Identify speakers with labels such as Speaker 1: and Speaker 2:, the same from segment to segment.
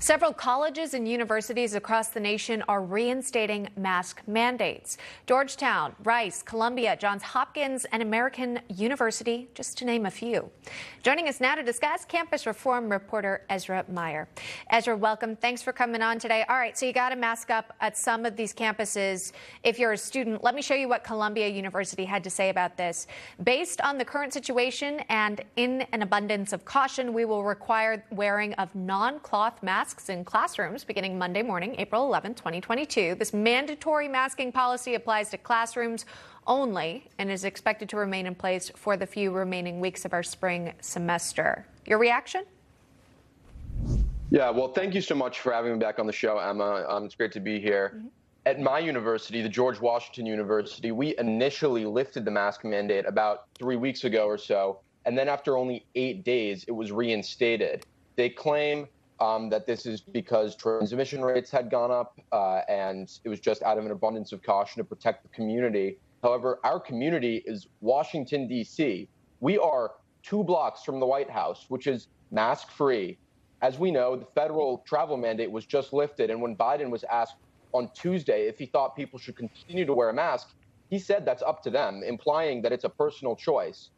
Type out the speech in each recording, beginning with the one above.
Speaker 1: Several colleges and universities across the nation are reinstating mask mandates. Georgetown, Rice, Columbia, Johns Hopkins, and American University, just to name a few. Joining us now to discuss, campus reform reporter Ezra Meyer. Ezra, welcome. Thanks for coming on today. All right, so you got to mask up at some of these campuses if you're a student. Let me show you what Columbia University had to say about this. Based on the current situation and in an abundance of caution, we will require wearing of non-cloth masks in classrooms beginning Monday morning, April 11, 2022. This mandatory masking policy applies to classrooms only and is expected to remain in place for the few remaining weeks of our spring semester. Your reaction?
Speaker 2: Yeah, well, thank you so much for having me back on the show, Emma. It's great to be here. At my university, the George Washington University, we initially lifted the mask mandate about 3 weeks ago or so, and then after only 8 days, it was reinstated. They claim that this is because transmission rates had gone up and it was just out of an abundance of caution to protect the community. However, our community is Washington, D.C. We are 2 blocks from the White House, which is mask-free. As we know, the federal travel mandate was just lifted, and when Biden was asked on Tuesday if he thought people should continue to wear a mask, he said that's up to them, implying that it's a personal choice.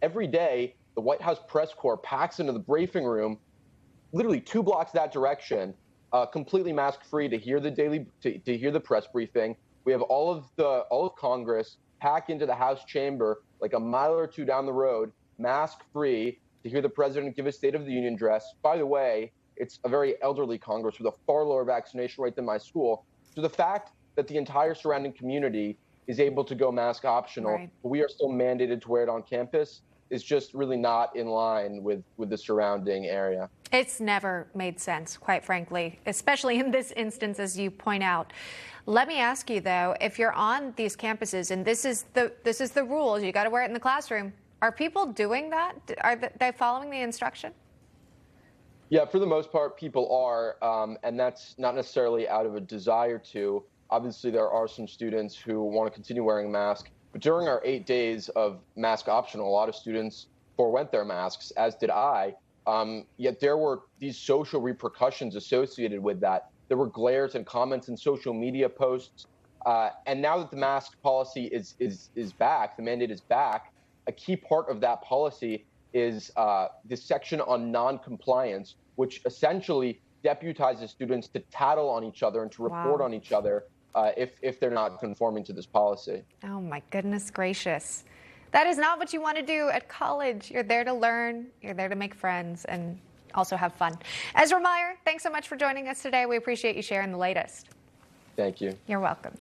Speaker 2: Every day, the White House press corps packs into the briefing room literally 2 blocks that direction, completely mask-free to hear the press briefing. We have all of Congress pack into the House chamber like a mile or 2 down the road, mask-free, to hear the president give a State of the Union address. By the way, it's a very elderly Congress with a far lower vaccination rate than my school. So the fact that the entire surrounding community is able to go mask optional, but we are still mandated to wear it on campus, is just really not in line with the surrounding area.
Speaker 1: It's never made sense, quite frankly, especially in this instance, as you point out. Let me ask you, though, if you're on these campuses and this is the rules, you got to wear it in the classroom. Are people doing that? Are they following the instruction?
Speaker 2: Yeah, for the most part, people are, and that's not necessarily out of a desire to. Obviously, there are some students who want to continue wearing a mask. But during our 8 days of mask optional, a lot of students forwent their masks, as did I. Yet there were these social repercussions associated with that. There were glares and comments in social media posts. And now that the mask policy is back, the mandate is back, a key part of that policy is this section on non-compliance, which essentially deputizes students to tattle on each other and to report on each other if they're not conforming to this policy.
Speaker 1: Oh, my goodness gracious. That is not what you want to do at college. You're there to learn, you're there to make friends, and also have fun. Ezra Meyer, thanks so much for joining us today. We appreciate you sharing the latest.
Speaker 2: Thank you.
Speaker 1: You're welcome.